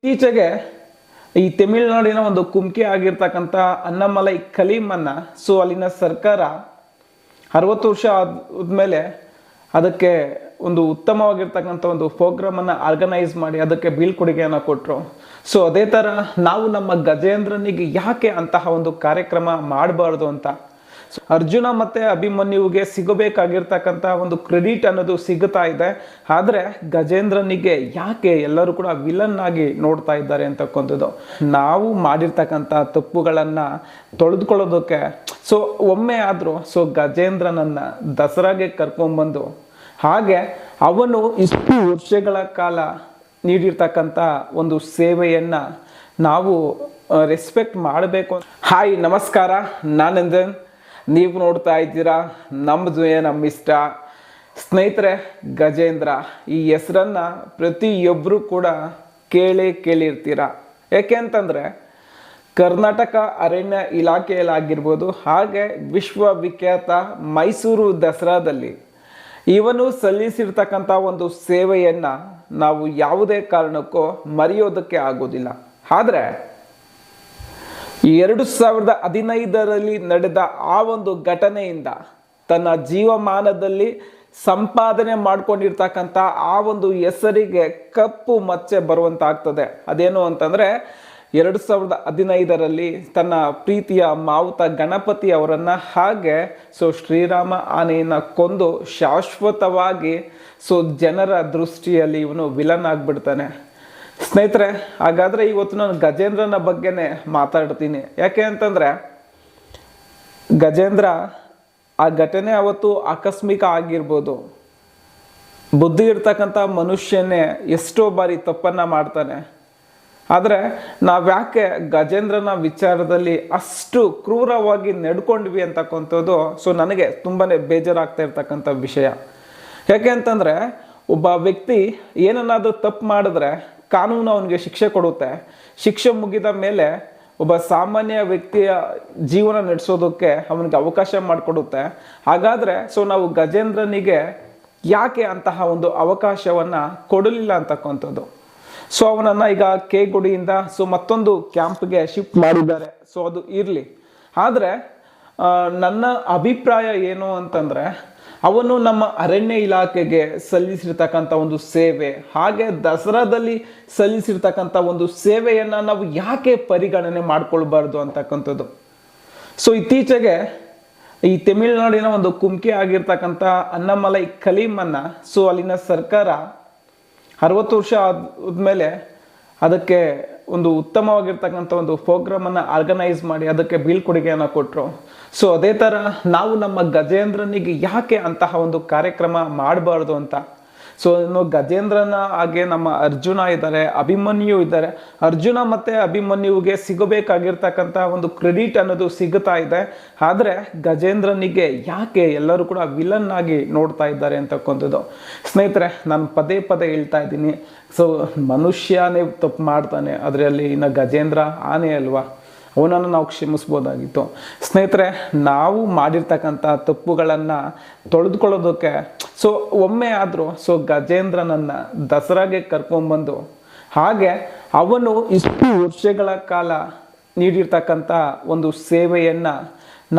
ಇತ್ತೀಚೆಗೆ ಈ ತಮಿಳುನಾಡಿನ ಒಂದು ಕುಮ್ಕಿ ಆಗಿರ್ತಕ್ಕಂಥ ಅನ್ನಮಲೈ ಕಲೀಮನ್ನ ಅಲ್ಲಿನ ಸರ್ಕಾರ 60 ವರ್ಷ ಆದ್ಮೇಲೆ ಅದಕ್ಕೆ ಒಂದು ಉತ್ತಮವಾಗಿರ್ತಕ್ಕಂಥ ಒಂದು ಪ್ರೋಗ್ರಾಮನ್ನು ಆರ್ಗನೈಸ್ ಮಾಡಿ ಅದಕ್ಕೆ ಬೀಳ್ಕೊಡುಗೆಯನ್ನು ಕೊಟ್ಟರು. ಅದೇ ಥರ ನಾವು ನಮ್ಮ ಗಜೇಂದ್ರನಿಗೆ ಯಾಕೆ ಅಂತಹ ಒಂದು ಕಾರ್ಯಕ್ರಮ ಮಾಡಬಾರ್ದು ಅಂತ ಅರ್ಜುನ ಮತ್ತು ಅಭಿಮನ್ಯುವಿಗೆ ಸಿಗಬೇಕಾಗಿರ್ತಕ್ಕಂಥ ಒಂದು ಕ್ರೆಡಿಟ್ ಅನ್ನೋದು ಸಿಗುತ್ತಾ ಇದೆ. ಆದರೆ ಗಜೇಂದ್ರನಿಗೆ ಯಾಕೆ ಎಲ್ಲರೂ ಕೂಡ ವಿಲನ್ ಆಗಿ ನೋಡ್ತಾ ಇದ್ದಾರೆ ಅಂತಕ್ಕಂಥದ್ದು, ನಾವು ಮಾಡಿರ್ತಕ್ಕಂಥ ತಪ್ಪುಗಳನ್ನು ತೊಳೆದುಕೊಳ್ಳೋದಕ್ಕೆ ಒಮ್ಮೆ ಆದರೂ ಗಜೇಂದ್ರನನ್ನು ದಸರಾಗೆ ಕರ್ಕೊಂಡ್ಬಂದು ಹಾಗೆ ಅವನು ಇಷ್ಟು ವರ್ಷಗಳ ಕಾಲ ನೀಡಿರ್ತಕ್ಕಂಥ ಒಂದು ಸೇವೆಯನ್ನು ನಾವು ರೆಸ್ಪೆಕ್ಟ್ ಮಾಡಬೇಕು. ಹಾಯ್ ನಮಸ್ಕಾರ, ನಾನಂದನ್, ನೀವು ನೋಡ್ತಾ ಇದ್ದೀರಾ ನಮ್ಮದು ನಮ್ಮ ಇಷ್ಟ. ಸ್ನೇಹಿತರೆ, ಗಜೇಂದ್ರ ಈ ಹೆಸರನ್ನು ಪ್ರತಿಯೊಬ್ಬರು ಕೂಡ ಕೇಳಿರ್ತೀರ. ಯಾಕೆ ಅಂತಂದರೆ ಕರ್ನಾಟಕ ಅರಣ್ಯ ಇಲಾಖೆಯಲ್ಲಾಗಿರ್ಬೋದು, ಹಾಗೆ ವಿಶ್ವವಿಖ್ಯಾತ ಮೈಸೂರು ದಸರಾದಲ್ಲಿ ಇವನು ಸಲ್ಲಿಸಿರ್ತಕ್ಕಂಥ ಒಂದು ಸೇವೆಯನ್ನು ನಾವು ಯಾವುದೇ ಕಾರಣಕ್ಕೂ ಮರೆಯೋದಕ್ಕೆ ಆಗೋದಿಲ್ಲ. ಆದರೆ 2015ರಲ್ಲಿ ನಡೆದ ಆ ಒಂದು ಘಟನೆಯಿಂದ ತನ್ನ ಜೀವಮಾನದಲ್ಲಿ ಸಂಪಾದನೆ ಮಾಡ್ಕೊಂಡಿರ್ತಕ್ಕಂಥ ಆ ಒಂದು ಹೆಸರಿಗೆ ಕಪ್ಪು ಮಚ್ಚೆ ಬರುವಂತಾಗ್ತದೆ. ಅದೇನು ಅಂತಂದರೆ 2015ರಲ್ಲಿ ತನ್ನ ಪ್ರೀತಿಯ ಮಾವುತ ಗಣಪತಿ ಅವರನ್ನು ಹಾಗೆ ಶ್ರೀರಾಮ ಆನೆಯನ್ನು ಕೊಂದು ಶಾಶ್ವತವಾಗಿ ಜನರ ದೃಷ್ಟಿಯಲ್ಲಿ ಇವನು ವಿಲನ್ ಆಗಿಬಿಡ್ತಾನೆ. ಸ್ನೇಹಿತರೆ, ಹಾಗಾದರೆ ಇವತ್ತು ನಾನು ಗಜೇಂದ್ರನ ಬಗ್ಗೆನೇ ಮಾತಾಡ್ತೀನಿ. ಯಾಕೆ ಅಂತಂದರೆ ಗಜೇಂದ್ರ ಆ ಘಟನೆ ಅವತ್ತು ಆಕಸ್ಮಿಕ ಆಗಿರ್ಬೋದು. ಬುದ್ಧಿ ಇರ್ತಕ್ಕಂಥ ಮನುಷ್ಯನೇ ಎಷ್ಟೋ ಬಾರಿ ತಪ್ಪನ್ನು ಮಾಡ್ತಾನೆ. ಆದರೆ ನಾವ್ಯಾಕೆ ಗಜೇಂದ್ರನ ವಿಚಾರದಲ್ಲಿ ಅಷ್ಟು ಕ್ರೂರವಾಗಿ ನಡ್ಕೊಂಡ್ವಿ ಅಂತಕ್ಕಂಥದ್ದು ನನಗೆ ತುಂಬಾ ಬೇಜಾರಾಗ್ತಾ ಇರ್ತಕ್ಕಂಥ ವಿಷಯ. ಯಾಕೆ ಅಂತಂದರೆ ಒಬ್ಬ ವ್ಯಕ್ತಿ ಏನನ್ನಾದರೂ ತಪ್ಪು ಮಾಡಿದ್ರೆ ಕಾನೂನು ಅವನಿಗೆ ಶಿಕ್ಷೆ ಕೊಡುತ್ತೆ. ಶಿಕ್ಷೆ ಮುಗಿದ ಮೇಲೆ ಒಬ್ಬ ಸಾಮಾನ್ಯ ವ್ಯಕ್ತಿಯ ಜೀವನ ನಡೆಸೋದಕ್ಕೆ ಅವನಿಗೆ ಅವಕಾಶ ಮಾಡಿಕೊಡುತ್ತೆ. ಹಾಗಾದರೆ ನಾವು ಗಜೇಂದ್ರನಿಗೆ ಯಾಕೆ ಅಂತಹ ಒಂದು ಅವಕಾಶವನ್ನು ಕೊಡಲಿಲ್ಲ ಅಂತಕ್ಕಂಥದ್ದು. ಅವನನ್ನು ಈಗ ಕೇಗುಡಿಯಿಂದ ಮತ್ತೊಂದು ಕ್ಯಾಂಪ್ಗೆ ಶಿಫ್ಟ್ ಮಾಡಿದ್ದಾರೆ. ಅದು ಇರಲಿ. ಆದರೆ ನನ್ನ ಅಭಿಪ್ರಾಯ ಏನು ಅಂತಂದರೆ ಅವನು ನಮ್ಮ ಅರಣ್ಯ ಇಲಾಖೆಗೆ ಸಲ್ಲಿಸಿರ್ತಕ್ಕಂಥ ಒಂದು ಸೇವೆ, ಹಾಗೆ ದಸರಾದಲ್ಲಿ ಸಲ್ಲಿಸಿರ್ತಕ್ಕಂಥ ಒಂದು ಸೇವೆಯನ್ನು ನಾವು ಯಾಕೆ ಪರಿಗಣನೆ ಮಾಡ್ಕೊಳ್ಬಾರ್ದು ಅಂತಕ್ಕಂಥದ್ದು. ಇತ್ತೀಚೆಗೆ ಈ ತಮಿಳುನಾಡಿನ ಒಂದು ಕುಮ್ಕಿ ಆಗಿರ್ತಕ್ಕಂಥ ಅನ್ನಮಲೈ ಕಲೀಮನ್ನ ಅಲ್ಲಿನ ಸರ್ಕಾರ 60 ವರ್ಷ ಆದ್ಮೇಲೆ ಅದಕ್ಕೆ ಒಂದು ಉತ್ತಮವಾಗಿರ್ತಕ್ಕಂಥ ಒಂದು ಪ್ರೋಗ್ರಾಮನ್ನು ಆರ್ಗನೈಸ್ ಮಾಡಿ ಅದಕ್ಕೆ ಬೀಳ್ಕೊಡುಗೆಯನ್ನು ಕೊಟ್ಟರು. ಅದೇ ಥರ ನಾವು ನಮ್ಮ ಗಜೇಂದ್ರನಿಗೆ ಯಾಕೆ ಅಂತಹ ಒಂದು ಕಾರ್ಯಕ್ರಮ ಮಾಡಬಾರ್ದು ಅಂತ. ಇನ್ನು ಗಜೇಂದ್ರನ ಹಾಗೆ ನಮ್ಮ ಅರ್ಜುನ ಇದ್ದಾರೆ, ಅಭಿಮನ್ಯು ಇದ್ದಾರೆ. ಅರ್ಜುನ ಮತ್ತು ಅಭಿಮನ್ಯುವಿಗೆ ಸಿಗಬೇಕಾಗಿರ್ತಕ್ಕಂಥ ಒಂದು ಕ್ರೆಡಿಟ್ ಅನ್ನೋದು ಸಿಗುತ್ತಾ ಇದೆ. ಆದರೆ ಗಜೇಂದ್ರನಿಗೆ ಯಾಕೆ ಎಲ್ಲರೂ ಕೂಡ ವಿಲನ್ ಆಗಿ ನೋಡ್ತಾ ಇದ್ದಾರೆ ಅಂತಕ್ಕಂಥದ್ದು. ಸ್ನೇಹಿತರೆ, ನಾನು ಪದೇ ಹೇಳ್ತಾ ಇದ್ದೀನಿ, ಮನುಷ್ಯನೇ ತಪ್ಪು ಮಾಡ್ತಾನೆ, ಅದರಲ್ಲಿ ಇನ್ನು ಗಜೇಂದ್ರ ಆನೆ ಅಲ್ವಾ, ಅವನನ್ನು ನಾವು ಕ್ಷಮಿಸ್ಬೋದಾಗಿತ್ತು. ಸ್ನೇಹಿತರೆ, ನಾವು ಮಾಡಿರ್ತಕ್ಕಂಥ ತಪ್ಪುಗಳನ್ನು ತೊಳೆದುಕೊಳ್ಳೋದಕ್ಕೆ ಒಮ್ಮೆ ಆದರೂ ಗಜೇಂದ್ರನನ್ನು ದಸರಾಗೆ ಕರ್ಕೊಂಡ್ಬಂದು ಹಾಗೆ ಅವನು ಇಷ್ಟು ವರ್ಷಗಳ ಕಾಲ ನೀಡಿರ್ತಕ್ಕಂಥ ಒಂದು ಸೇವೆಯನ್ನು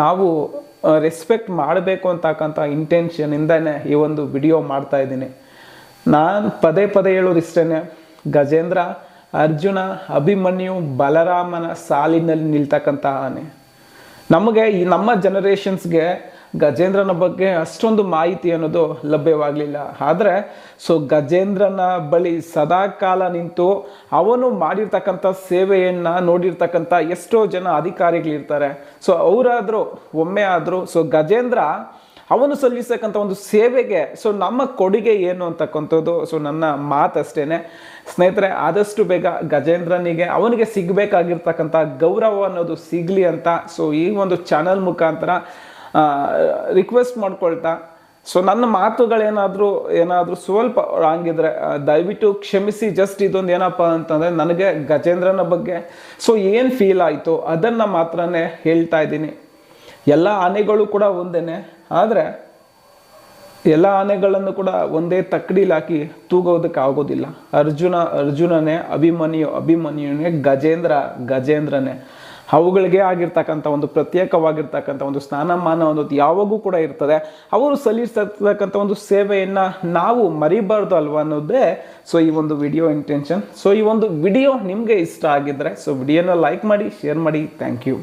ನಾವು ರೆಸ್ಪೆಕ್ಟ್ ಮಾಡಬೇಕು ಅಂತಕ್ಕಂಥ ಇಂಟೆನ್ಷನಿಂದನೇ ಈ ಒಂದು ವಿಡಿಯೋ ಮಾಡ್ತಾ ಇದ್ದೀನಿ. ನಾನು ಪದೇ ಹೇಳೋದಿಷ್ಟೇ, ಗಜೇಂದ್ರ ಅರ್ಜುನ ಅಭಿಮನ್ಯು ಬಲರಾಮನ ಸಾಲಿನಲ್ಲಿ ನಿಲ್ತಕ್ಕಂಥ ಆನೆ. ನಮಗೆ ನಮ್ಮ ಜನರೇಷನ್ಸ್ಗೆ ಗಜೇಂದ್ರನ ಬಗ್ಗೆ ಅಷ್ಟೊಂದು ಮಾಹಿತಿ ಅನ್ನೋದು ಲಭ್ಯವಾಗಲಿಲ್ಲ. ಆದರೆ ಗಜೇಂದ್ರನ ಬಳಿ ಸದಾ ಕಾಲ ನಿಂತು ಅವನು ಮಾಡಿರ್ತಕ್ಕಂಥ ಸೇವೆಯನ್ನು ನೋಡಿರ್ತಕ್ಕಂಥ ಎಷ್ಟೋ ಜನ ಅಧಿಕಾರಿಗಳಿರ್ತಾರೆ. ಅವರಾದರೂ ಒಮ್ಮೆ ಆದರೂ ಗಜೇಂದ್ರ ಅವನು ಸಲ್ಲಿಸತಕ್ಕಂಥ ಒಂದು ಸೇವೆಗೆ ನಮ್ಮ ಕೊಡುಗೆ ಏನು ಅಂತಕ್ಕಂಥದ್ದು ನನ್ನ ಮಾತಷ್ಟೇನೆ. ಸ್ನೇಹಿತರೆ, ಆದಷ್ಟು ಬೇಗ ಗಜೇಂದ್ರನಿಗೆ ಅವನಿಗೆ ಸಿಗಬೇಕಾಗಿರ್ತಕ್ಕಂಥ ಗೌರವ ಅನ್ನೋದು ಸಿಗಲಿ ಅಂತ ಈ ಒಂದು ಚಾನಲ್ ಮುಖಾಂತರ ರಿಕ್ವೆಸ್ಟ್ ಮಾಡ್ಕೊಳ್ತಾ ನನ್ನ ಮಾತುಗಳೇನಾದರೂ ಸ್ವಲ್ಪ ರಾಂಗ್ ಇದ್ರೆ ದಯವಿಟ್ಟು ಕ್ಷಮಿಸಿ. ಜಸ್ಟ್ ಇದೊಂದು ಏನಪ್ಪ ಅಂತಂದರೆ ನನಗೆ ಗಜೇಂದ್ರನ ಬಗ್ಗೆ ಏನು ಫೀಲ್ ಆಯಿತು ಅದನ್ನು ಮಾತ್ರನೇ ಹೇಳ್ತಾ ಇದ್ದೀನಿ. ಎಲ್ಲ ಆನೆಗಳು ಕೂಡ ಒಂದೇನೆ. ಆದರೆ ಎಲ್ಲ ಆನೆಗಳನ್ನು ಕೂಡ ಒಂದೇ ತಕ್ಕಡಿಲಿ ಹಾಕಿ ತೂಗೋದಕ್ಕೆ ಆಗೋದಿಲ್ಲ. ಅರ್ಜುನನೇ, ಅಭಿಮನ್ಯುನೇ, ಗಜೇಂದ್ರನೇ. ಅವುಗಳಿಗೆ ಆಗಿರ್ತಕ್ಕಂಥ ಒಂದು ಪ್ರತ್ಯೇಕವಾಗಿರ್ತಕ್ಕಂಥ ಒಂದು ಸ್ಥಾನಮಾನ ಅನ್ನೋದು ಯಾವಾಗೂ ಕೂಡ ಇರ್ತದೆ. ಅವರು ಸಲ್ಲಿಸ್ತಕ್ಕಂಥ ಒಂದು ಸೇವೆಯನ್ನು ನಾವು ಮರಿಬಾರ್ದು ಅಲ್ವಾ ಅನ್ನೋದೇ ಈ ಒಂದು ವಿಡಿಯೋ ಇಂಟೆನ್ಷನ್. ಈ ಒಂದು ವಿಡಿಯೋ ನಿಮಗೆ ಇಷ್ಟ ಆಗಿದ್ದರೆ ವಿಡಿಯೋನ ಲೈಕ್ ಮಾಡಿ, ಶೇರ್ ಮಾಡಿ. Thank you.